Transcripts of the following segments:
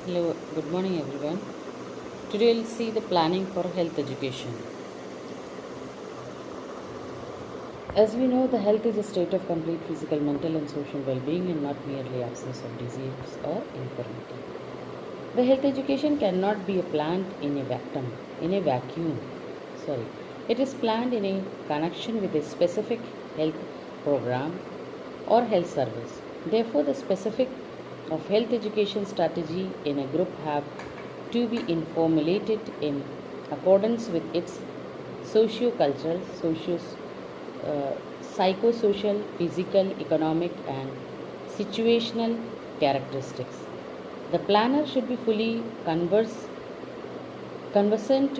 Hello, good morning everyone. Today we'll see the planning for health education. As we know, the health is a state of complete physical, mental, and social well being and not merely absence of disease or infirmity. The health education cannot be planned in a vacuum. Sorry. It is planned in a connection with a specific health program or health service. Therefore, the specific of health education strategy in a group have to be formulated in accordance with its socio-cultural, uh, psychosocial, physical, economic, and situational characteristics. The planner should be fully conversant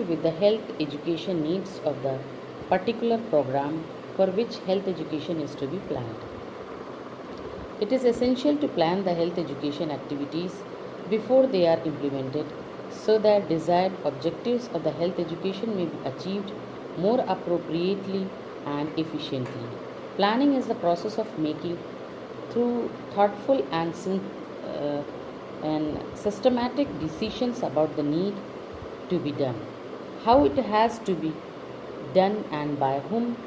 with the health education needs of the particular program for which health education is to be planned. It is essential to plan the health education activities before they are implemented so that desired objectives of the health education may be achieved more appropriately and efficiently. Planning is the process of making through thoughtful uh, and systematic decisions about the need to be done, how it has to be done, and by whom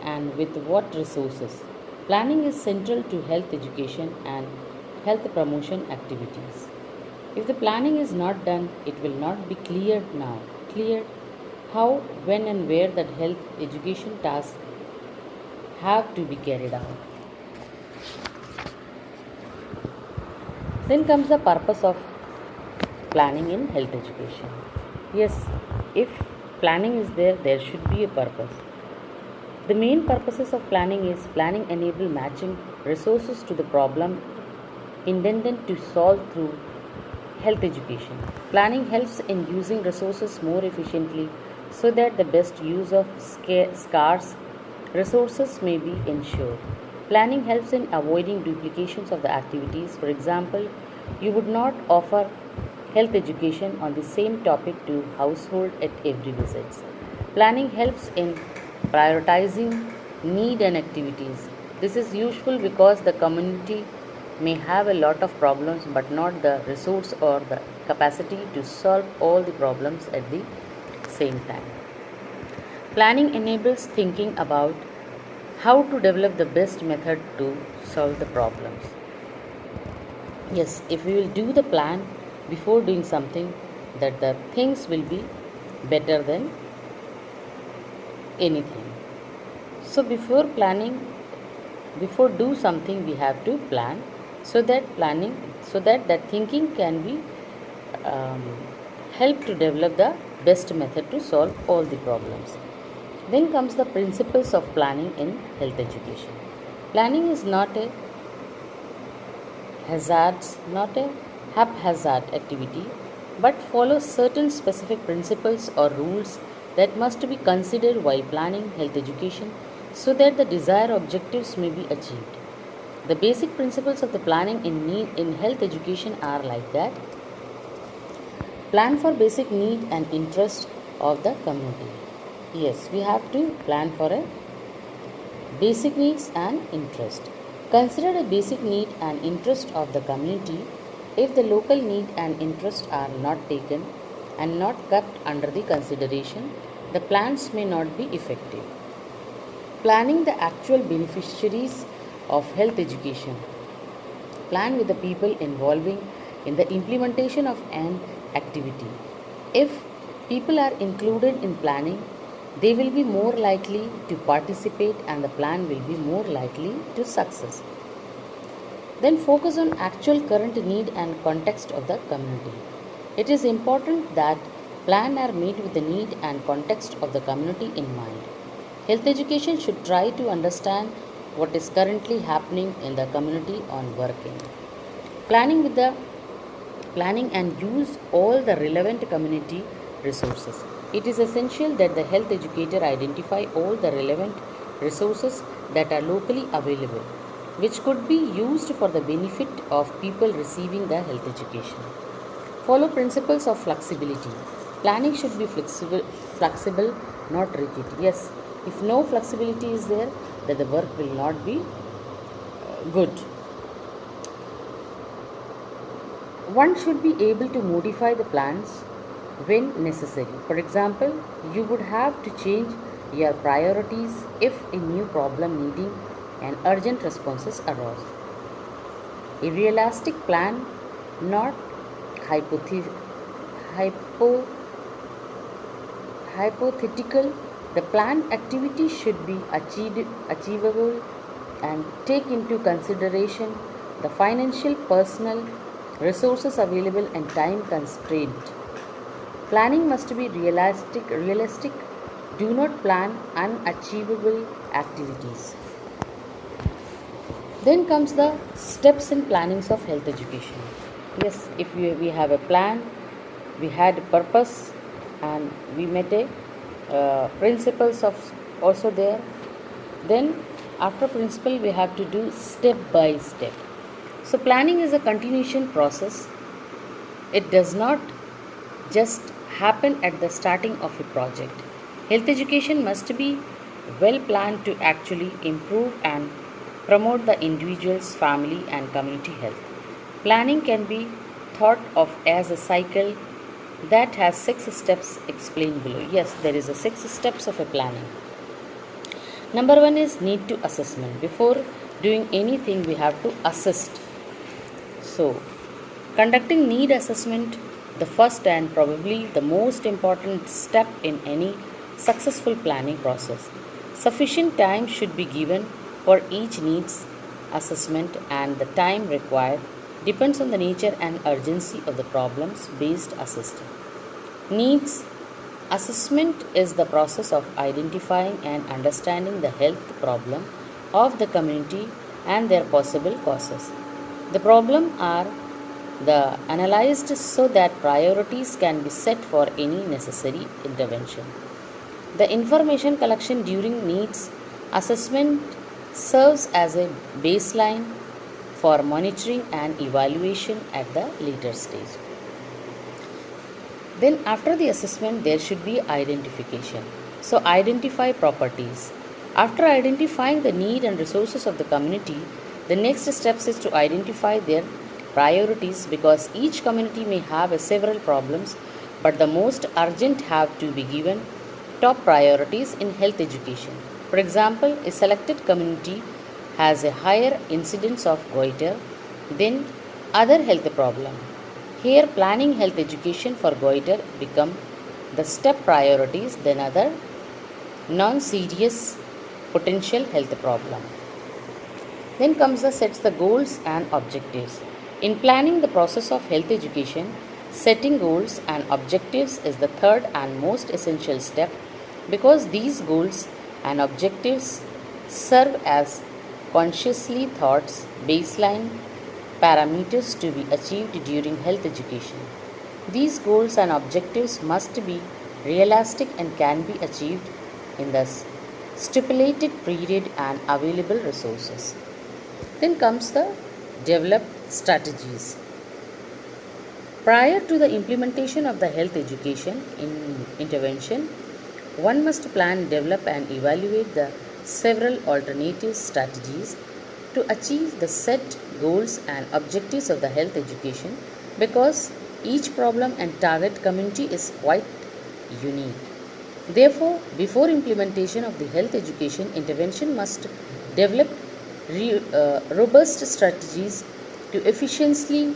and with what resources. Planning is central to health education and health promotion activities. If the planning is not done, it will not be cleared how, when, and where that health education tasks have to be carried out. Then comes the purpose of planning in health education. Yes, if planning is there, there should be a purpose. The main purposes of planning is planning enable matching resources to the problem intended to solve through health education. Planning helps in using resources more efficiently so that the best use of scarce resources may be ensured. Planning helps in avoiding duplications of the activities. For example, you would not offer health education on the same topic to household at every visit. Planning helps in prioritizing need and activities. This is useful because the community may have a lot of problems but not the resource or the capacity to solve all the problems at the same time. Planning enables thinking about how to develop the best method to solve the problems. Yes, if we will do the plan before doing something, that the things will be better than anything. So before do something, we have to plan so that that thinking can be um, help to develop the best method to solve all the problems. Then comes the principles of planning in health education. Planning is not a haphazard activity, but follows certain specific principles or rules that must be considered while planning health education so that the desired objectives may be achieved. The basic principles of the planning in health education are like that. Plan for basic need and interest of the community. Yes, we have to plan for a basic needs and interest. Consider a basic need and interest of the community. If the local need and interest are not taken and not kept under the consideration, the plans may not be effective. Planning the actual beneficiaries of health education. Plan with the people involving in the implementation of an activity. If people are included in planning, they will be more likely to participate and the plan will be more likely to success. Then focus on actual current need and context of the community. It is important that plans are made with the need and context of the community in mind. Health education should try to understand what is currently happening in the community on working. Planning with the planning and use all the relevant community resources. It is essential that the health educator identify all the relevant resources that are locally available, which could be used for the benefit of people receiving the health education. Follow principles of flexibility. Planning should be flexible, not rigid. Yes, if no flexibility is there, then the work will not be good. One should be able to modify the plans when necessary. For example, you would have to change your priorities if a new problem needing an urgent responses arose. A realistic plan, not hypothe- hypo- hypothetical, the planned activity should be achievable and take into consideration the financial, personal resources available and time constraint. Planning must be realistic. Do not plan unachievable activities. Then comes the steps in plannings of health education. Yes, if we have a plan, we had a purpose, and we met a principles of also there. Then after principle, we have to do step by step. So planning is a continuation process. It does not just happen at the starting of a project. Health education must be well planned to actually improve and promote the individual's family and community health. Planning can be thought of as a cycle that has 6 steps explained below. Yes, there is a 6 steps of a planning. Number one is need to assessment. Before doing anything, we have to assess. So, conducting need assessment, the first and probably the most important step in any successful planning process. Sufficient time should be given for each needs assessment, and the time required depends on the nature and urgency of the problems based assessment. Needs assessment is the process of identifying and understanding the health problem of the community and their possible causes. The problem are the analyzed so that priorities can be set for any necessary intervention. The information collection during needs assessment serves as a baseline for monitoring and evaluation at the later stage. Then after the assessment, there should be identification. So identify properties. After identifying the need and resources of the community, the next steps is to identify their priorities, because each community may have several problems, but the most urgent have to be given top priorities in health education. For example, a selected community has a higher incidence of goiter than other health problem. Here, planning health education for goiter become the step priorities than other non-serious potential health problem. Then comes the sets the goals and objectives. In planning the process of health education, setting goals and objectives is the third and most essential step, because these goals and objectives serve as consciously thoughts baseline parameters to be achieved during health education. These goals and objectives must be realistic and can be achieved in the stipulated period and available resources. Then comes the develop strategies. Prior to the implementation of the health education intervention, one must plan, develop, and evaluate the several alternative strategies to achieve the set goals and objectives of the health education, because each problem and target community is quite unique. Therefore, before implementation of the health education intervention must develop robust strategies to efficiently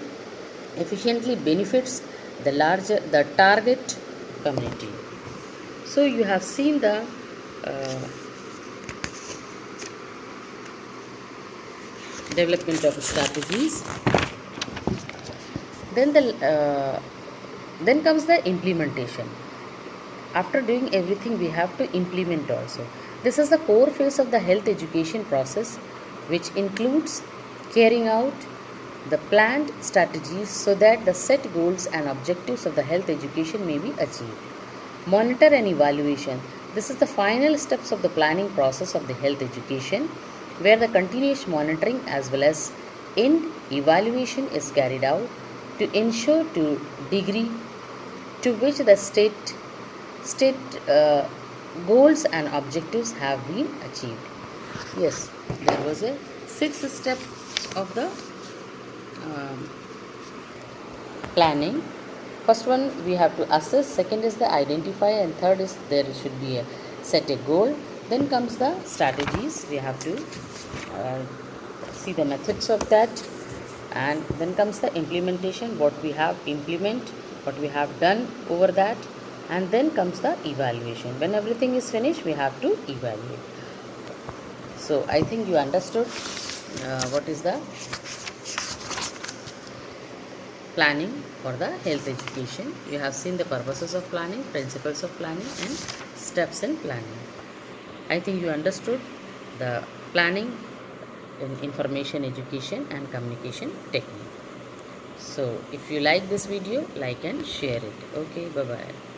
benefits the target community. So you have seen the development of strategies. Then comes the implementation. After doing everything, we have to implement also. This is the core phase of the health education process, which includes carrying out the planned strategies so that the set goals and objectives of the health education may be achieved. Monitor and evaluation. This is the final steps of the planning process of the health education, where the continuous monitoring as well as end evaluation is carried out to ensure to degree to which the state goals and objectives have been achieved. Yes, there was a 6 steps of the planning. First one we have to assess, second is the identify, and third is there should be a set a goal. Then comes the strategies, we have to see the methods of that, and then comes the implementation, what we have implement, what we have done over that, and then comes the evaluation. When everything is finished, we have to evaluate. So I think you understood what is the planning for the health education. You have seen the purposes of planning, principles of planning, and steps in planning. I think you understood the planning in information education and communication technique. So if you like this video, like and share it. Okay, bye bye.